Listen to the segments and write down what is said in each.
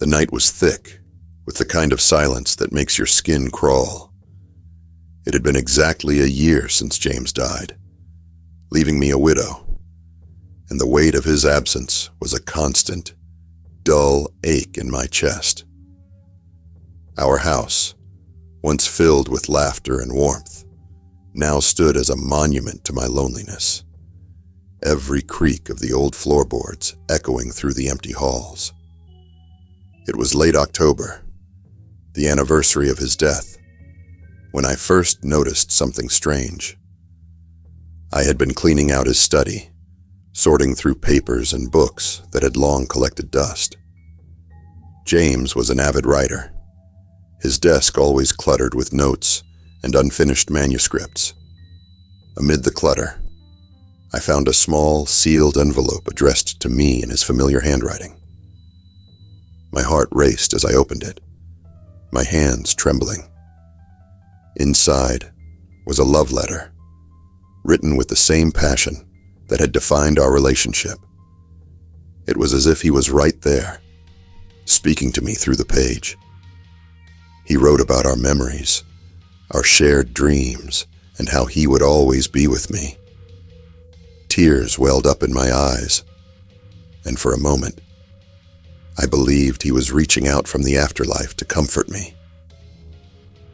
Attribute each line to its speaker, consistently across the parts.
Speaker 1: night was thick, with the kind of silence that makes your skin crawl. It had been exactly a year since James died, leaving me a widow, and the weight of his absence was a constant, dull ache in my chest. Our house, once filled with laughter and warmth, now stood as a monument to my loneliness, every creak of the old floorboards echoing through the empty halls. It was late October, the anniversary of his death, when I first noticed something strange. I had been cleaning out his study, sorting through papers and books that had long collected dust. James was an avid writer, his desk always cluttered with notes and unfinished manuscripts. Amid the clutter, I found a small, sealed envelope addressed to me in his familiar handwriting. My heart raced as I opened it, my hands trembling. Inside was a love letter, written with the same passion that had defined our relationship. It was as if he was right there, speaking to me through the page. He wrote about our memories, our shared dreams, and how he would always be with me. Tears welled up in my eyes, and for a moment, I believed he was reaching out from the afterlife to comfort me.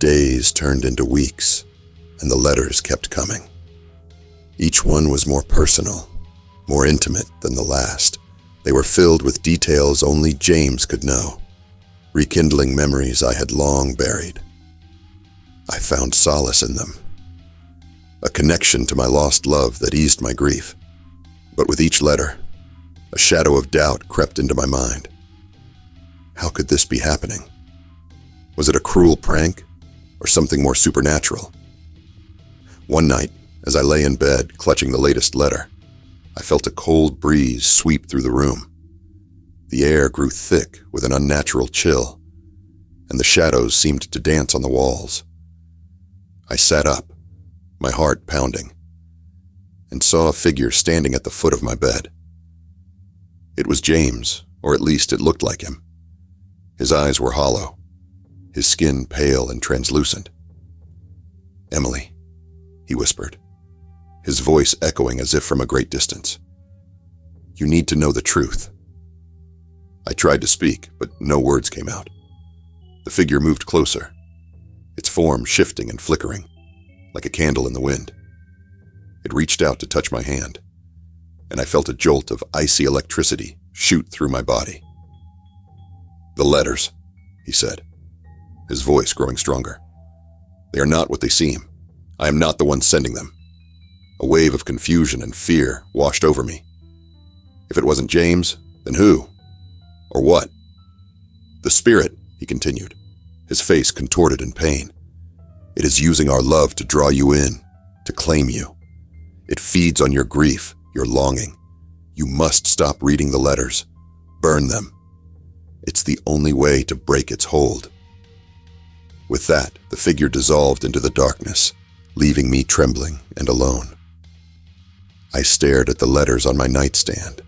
Speaker 1: Days turned into weeks, and the letters kept coming. Each one was more personal, more intimate than the last. They were filled with details only James could know, rekindling memories I had long buried. I found solace in them, a connection to my lost love that eased my grief. But with each letter, a shadow of doubt crept into my mind. How could this be happening? Was it a cruel prank or something more supernatural? One night, as I lay in bed clutching the latest letter, I felt a cold breeze sweep through the room. The air grew thick with an unnatural chill, and the shadows seemed to dance on the walls. I sat up, my heart pounding, and saw a figure standing at the foot of my bed. It was James, or at least it looked like him. His eyes were hollow, his skin pale and translucent. "Emily," he whispered, his voice echoing as if from a great distance. "You need to know the truth." I tried to speak, but no words came out. The figure moved closer, its form shifting and flickering, like a candle in the wind. It reached out to touch my hand, and I felt a jolt of icy electricity shoot through my body. "The letters," he said, his voice growing stronger. "They are not what they seem. I am not the one sending them." A wave of confusion and fear washed over me. If it wasn't James, then who? Or what? "The spirit," he continued, his face contorted in pain. "It is using our love to draw you in, to claim you. It feeds on your grief, your longing. You must stop reading the letters. Burn them. It's the only way to break its hold." With that, the figure dissolved into the darkness, leaving me trembling and alone. I stared at the letters on my nightstand,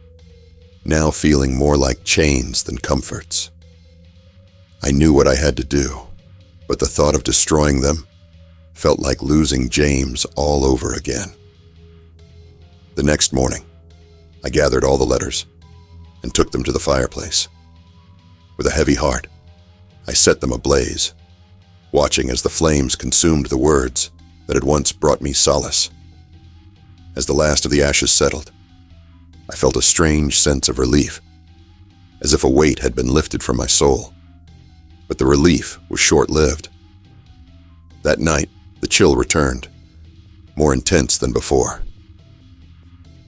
Speaker 1: now feeling more like chains than comforts. I knew what I had to do, but the thought of destroying them felt like losing James all over again. The next morning, I gathered all the letters and took them to the fireplace. With a heavy heart, I set them ablaze, watching as the flames consumed the words that had once brought me solace. As the last of the ashes settled, I felt a strange sense of relief, as if a weight had been lifted from my soul. But the relief was short-lived. That night, the chill returned, more intense than before.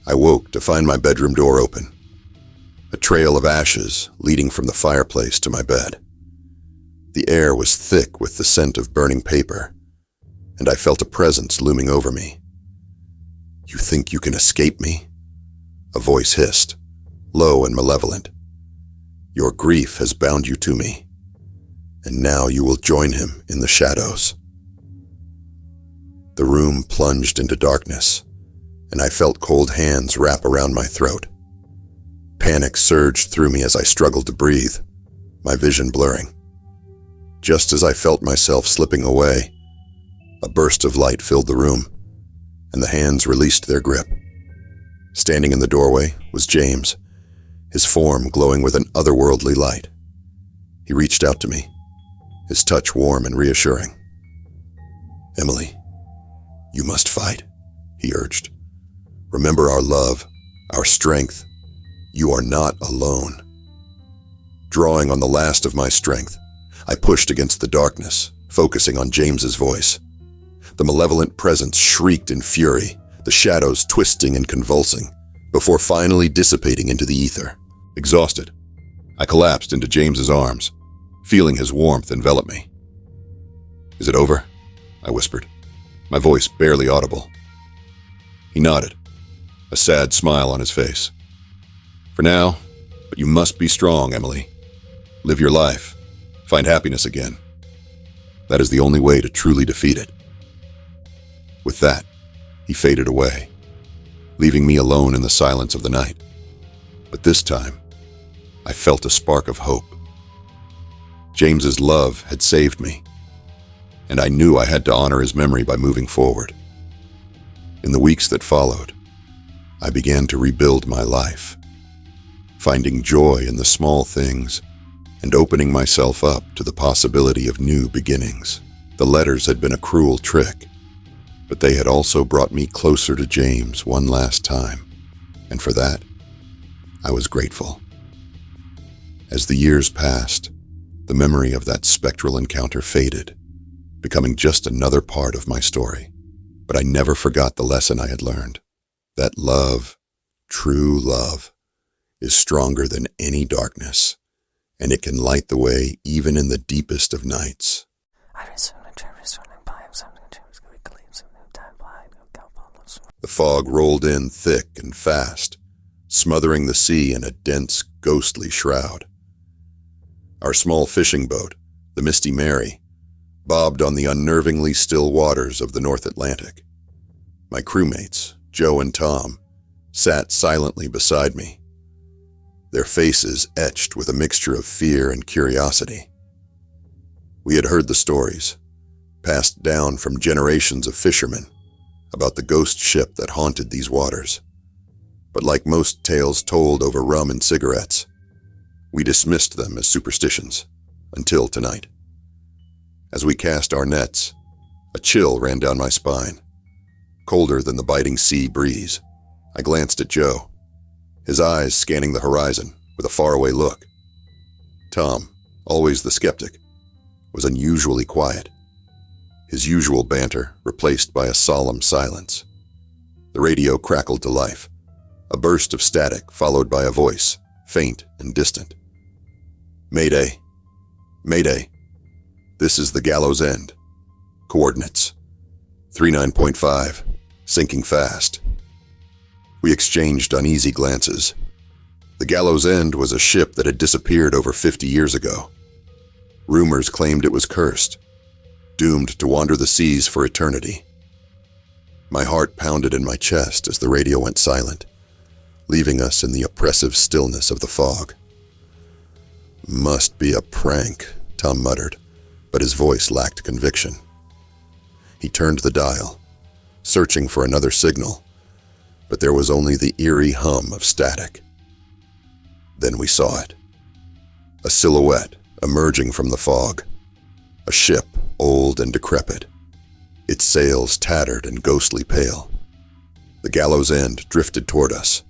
Speaker 1: I woke to find my bedroom door open, a trail of ashes leading from the fireplace to my bed. The air was thick with the scent of burning paper, and I felt a presence looming over me. "You think you can escape me?" A voice hissed, low and malevolent. "Your grief has bound you to me, and now you will join him in the shadows." The room plunged into darkness, and I felt cold hands wrap around my throat. Panic surged through me as I struggled to breathe, my vision blurring. Just as I felt myself slipping away, a burst of light filled the room, and the hands released their grip. Standing in the doorway was James, his form glowing with an otherworldly light. He reached out to me, his touch warm and reassuring. "Emily, you must fight," he urged. "Remember our love, our strength. You are not alone." Drawing on the last of my strength, I pushed against the darkness, focusing on James's voice. The malevolent presence shrieked in fury, the shadows twisting and convulsing, before finally dissipating into the ether. Exhausted, I collapsed into James's arms, feeling his warmth envelop me. "Is it over?" I whispered, my voice barely audible. He nodded, a sad smile on his face. "For now, but you must be strong, Emily. Live your life. Find happiness again. That is the only way to truly defeat it." With that, he faded away, leaving me alone in the silence of the night. But this time, I felt a spark of hope. James's love had saved me, and I knew I had to honor his memory by moving forward. In the weeks that followed, I began to rebuild my life, finding joy in the small things and opening myself up to the possibility of new beginnings. The letters had been a cruel trick, but they had also brought me closer to James one last time, and for that, I was grateful. As the years passed, the memory of that spectral encounter faded, becoming just another part of my story. But I never forgot the lesson I had learned, that love, true love, is stronger than any darkness, and it can light the way even in the deepest of nights. The fog rolled in thick and fast, smothering the sea in a dense, ghostly shroud. Our small fishing boat, the Misty Mary, bobbed on the unnervingly still waters of the North Atlantic. My crewmates, Joe and Tom, sat silently beside me, their faces etched with a mixture of fear and curiosity. We had heard the stories, passed down from generations of fishermen, about the ghost ship that haunted these waters. But like most tales told over rum and cigarettes, we dismissed them as superstitions, until tonight. As we cast our nets, a chill ran down my spine, colder than the biting sea breeze. I glanced at Joe, his eyes scanning the horizon with a faraway look. Tom, always the skeptic, was unusually quiet, his usual banter replaced by a solemn silence. The radio crackled to life, a burst of static followed by a voice, faint and distant. "Mayday! Mayday! This is the Gallows End. Coordinates: 39.5, sinking fast." We exchanged uneasy glances. The Gallows End was a ship that had disappeared over 50 years ago. Rumors claimed it was cursed, doomed to wander the seas for eternity. My heart pounded in my chest as the radio went silent, leaving us in the oppressive stillness of the fog. "Must be a prank," Tom muttered, but his voice lacked conviction. He turned the dial, searching for another signal, but there was only the eerie hum of static. Then we saw it, a silhouette emerging from the fog, a ship old and decrepit, its sails tattered and ghostly pale. The Gallows End drifted toward us,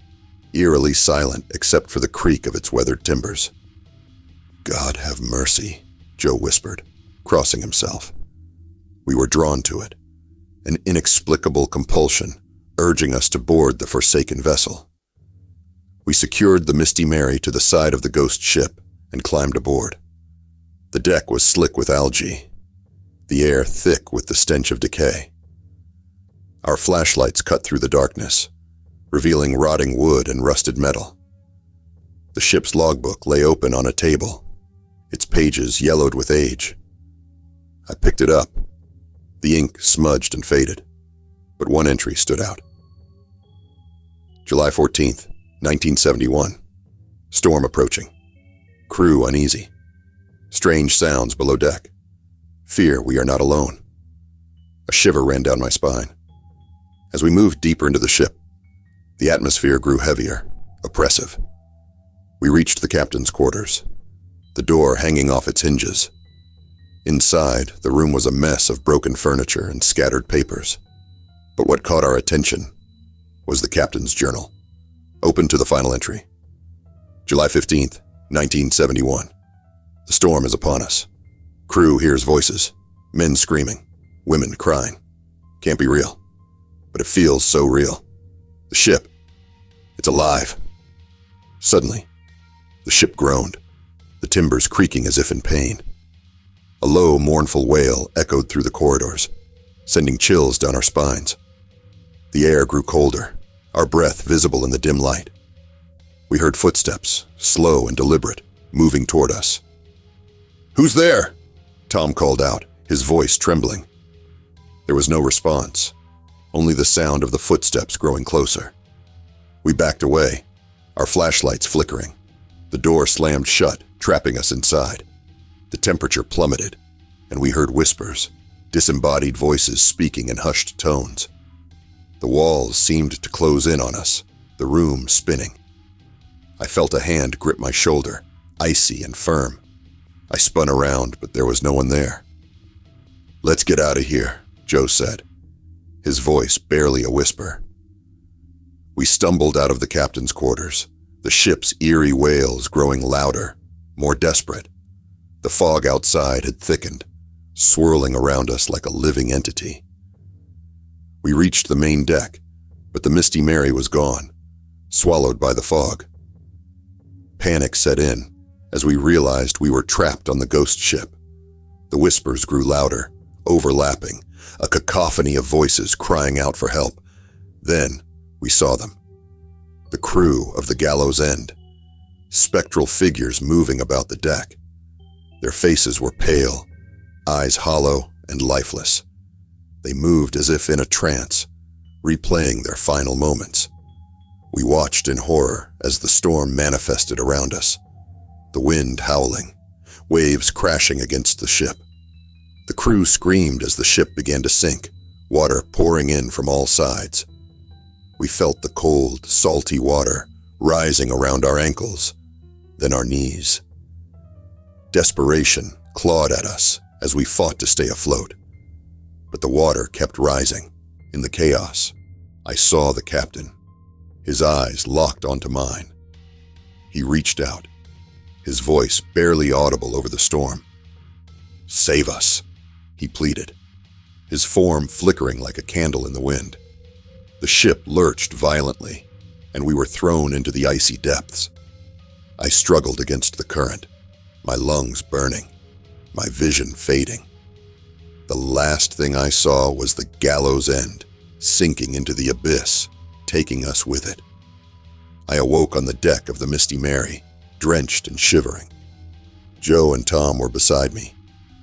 Speaker 1: eerily silent except for the creak of its weathered timbers. "God have mercy," Joe whispered, crossing himself. We were drawn to it, an inexplicable compulsion urging us to board the forsaken vessel. We secured the Misty Mary to the side of the ghost ship and climbed aboard. The deck was slick with algae, the air thick with the stench of decay. Our flashlights cut through the darkness, revealing rotting wood and rusted metal. The ship's logbook lay open on a table, its pages yellowed with age. I picked it up. The ink smudged and faded, but one entry stood out. July 14th, 1971. Storm approaching. Crew uneasy. Strange sounds below deck. Fear we are not alone. A shiver ran down my spine. As we moved deeper into the ship, the atmosphere grew heavier, oppressive. We reached the captain's quarters, the door hanging off its hinges. Inside, the room was a mess of broken furniture and scattered papers. But what caught our attention was the captain's journal, open to the final entry. July 15th, 1971. The storm is upon us. Crew hears voices, men screaming, women crying. Can't be real, but it feels so real. The ship, it's alive. Suddenly, the ship groaned, the timbers creaking as if in pain. A low, mournful wail echoed through the corridors, sending chills down our spines. The air grew colder, our breath visible in the dim light. We heard footsteps, slow and deliberate, moving toward us. "Who's there?" Tom called out, his voice trembling. There was no response, only the sound of the footsteps growing closer. We backed away, our flashlights flickering. The door slammed shut, trapping us inside. The temperature plummeted, and we heard whispers, disembodied voices speaking in hushed tones. The walls seemed to close in on us, the room spinning. I felt a hand grip my shoulder, icy and firm. I spun around, but there was no one there. "Let's get out of here," Joe said, his voice barely a whisper. We stumbled out of the captain's quarters, the ship's eerie wails growing louder, more desperate. The fog outside had thickened, swirling around us like a living entity. We reached the main deck, but the Misty Mary was gone, swallowed by the fog. Panic set in as we realized we were trapped on the ghost ship. The whispers grew louder, overlapping, a cacophony of voices crying out for help. Then we saw them. The crew of the Gallows End, spectral figures moving about the deck. Their faces were pale, eyes hollow and lifeless. They moved as if in a trance, replaying their final moments. We watched in horror as the storm manifested around us, the wind howling, waves crashing against the ship. The crew screamed as the ship began to sink, water pouring in from all sides. We felt the cold, salty water rising around our ankles, then our knees. Desperation clawed at us as we fought to stay afloat. But the water kept rising. In the chaos, I saw the captain, his eyes locked onto mine. He reached out, his voice barely audible over the storm. "Save us," he pleaded, his form flickering like a candle in the wind. The ship lurched violently, and we were thrown into the icy depths. I struggled against the current, my lungs burning, my vision fading. The last thing I saw was the Gallows End, sinking into the abyss, taking us with it. I awoke on the deck of the Misty Mary, drenched and shivering. Joe and Tom were beside me,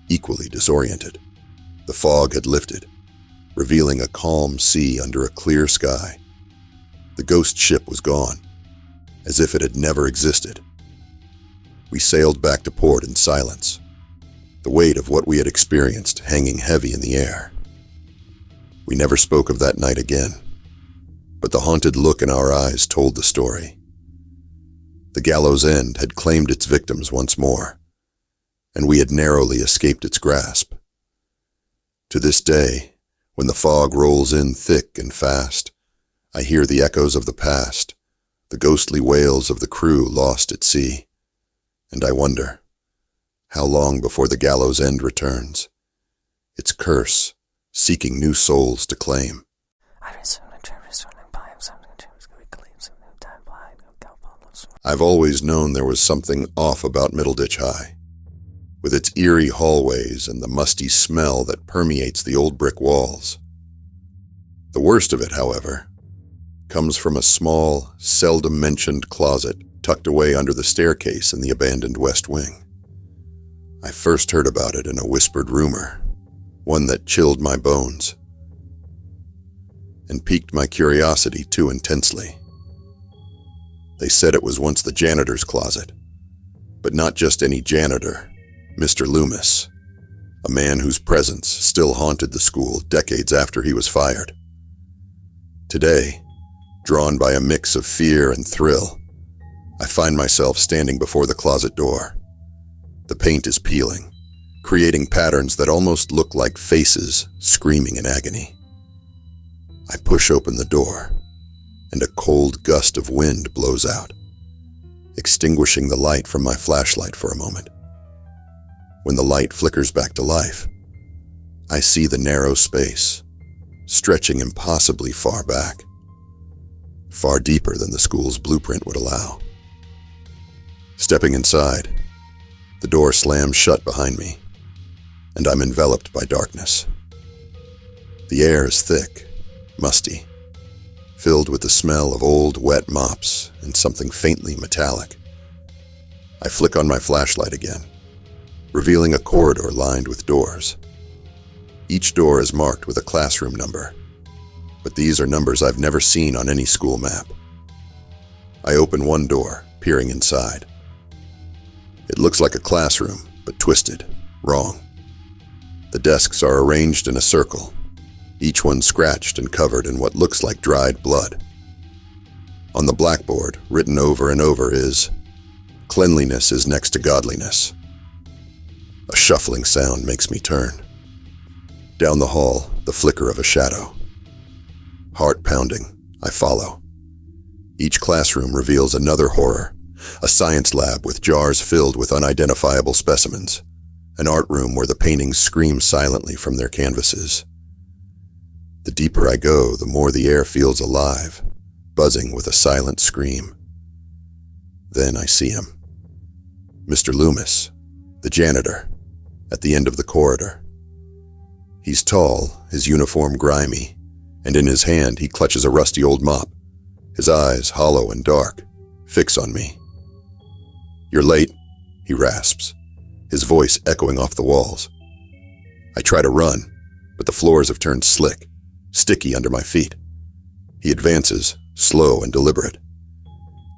Speaker 1: equally disoriented. The fog had lifted, revealing a calm sea under a clear sky. The ghost ship was gone, as if it had never existed. We sailed back to port in silence, the weight of what we had experienced hanging heavy in the air. We never spoke of that night again, but the haunted look in our eyes told the story. The Gallows End had claimed its victims once more, and we had narrowly escaped its grasp. To this day, when the fog rolls in thick and fast, I hear the echoes of the past, the ghostly wails of the crew lost at sea, and I wonder, how long before the Gallows End returns, its curse seeking new souls to claim. I've always known there was something off about Middleditch High, with its eerie hallways and the musty smell that permeates the old brick walls. The worst of it, however, comes from a small, seldom-mentioned closet tucked away under the staircase in the abandoned West Wing. I first heard about it in a whispered rumor, one that chilled my bones and piqued my curiosity too intensely. They said it was once the janitor's closet, but not just any janitor, Mr. Loomis, a man whose presence still haunted the school decades after he was fired. Today, drawn by a mix of fear and thrill, I find myself standing before the closet door. The paint is peeling, creating patterns that almost look like faces screaming in agony. I push open the door, and a cold gust of wind blows out, extinguishing the light from my flashlight for a moment. When the light flickers back to life, I see the narrow space, stretching impossibly far back, far deeper than the school's blueprint would allow. Stepping inside, the door slams shut behind me, and I'm enveloped by darkness. The air is thick, musty, filled with the smell of old, wet mops and something faintly metallic. I flick on my flashlight again, revealing a corridor lined with doors. Each door is marked with a classroom number, but these are numbers I've never seen on any school map. I open one door, peering inside. It looks like a classroom, but twisted, wrong. The desks are arranged in a circle, each one scratched and covered in what looks like dried blood. On the blackboard, written over and over is, "Cleanliness is next to godliness." A shuffling sound makes me turn. Down the hall, the flicker of a shadow. Heart pounding, I follow. Each classroom reveals another horror, a science lab with jars filled with unidentifiable specimens, an art room where the paintings scream silently from their canvases. The deeper I go, the more the air feels alive, buzzing with a silent scream. Then I see him. Mr. Loomis, the janitor, at the end of the corridor. He's tall, his uniform grimy, and in his hand he clutches a rusty old mop, his eyes hollow and dark, fix on me. "You're late," he rasps, his voice echoing off the walls. I try to run, but the floors have turned slick, sticky under my feet. He advances, slow and deliberate.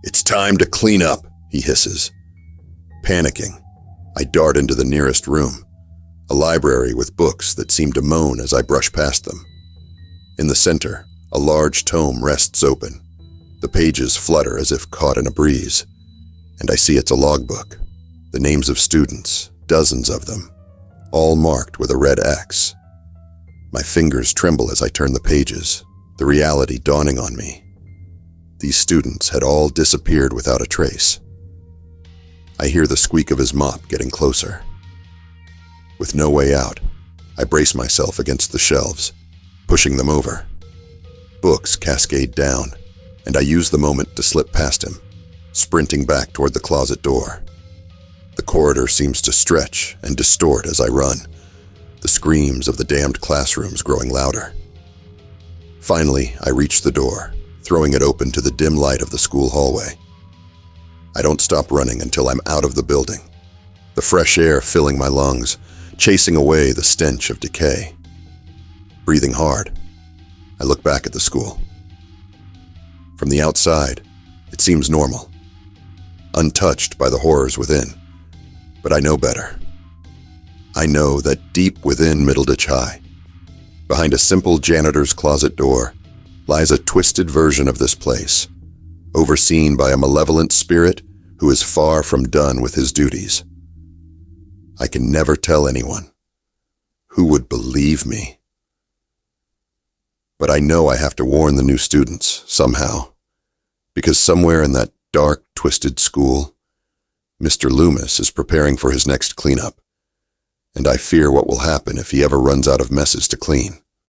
Speaker 1: "It's time to clean up," he hisses. Panicking, I dart into the nearest room, a library with books that seem to moan as I brush past them. In the center, a large tome rests open. The pages flutter as if caught in a breeze, and I see it's a logbook. The names of students, dozens of them, all marked with a red X. My fingers tremble as I turn the pages, the reality dawning on me. These students had all disappeared without a trace. I hear the squeak of his mop getting closer. With no way out, I brace myself against the shelves, pushing them over. Books cascade down, and I use the moment to slip past him, sprinting back toward the closet door. The corridor seems to stretch and distort as I run, the screams of the damned classrooms growing louder. Finally, I reach the door, throwing it open to the dim light of the school hallway. I don't stop running until I'm out of the building, the fresh air filling my lungs, chasing away the stench of decay. Breathing hard, I look back at the school. From the outside, it seems normal, untouched by the horrors within, but I know better. I know that deep within Middleditch High, behind a simple janitor's closet door, lies a twisted version of this place, overseen by a malevolent spirit who is far from done with his duties. I can never tell anyone. Who would believe me? But I know I have to warn the new students, somehow, because somewhere in that dark, twisted school, Mr. Loomis is preparing for his next cleanup, and I fear what will happen if he ever runs out of messes to clean.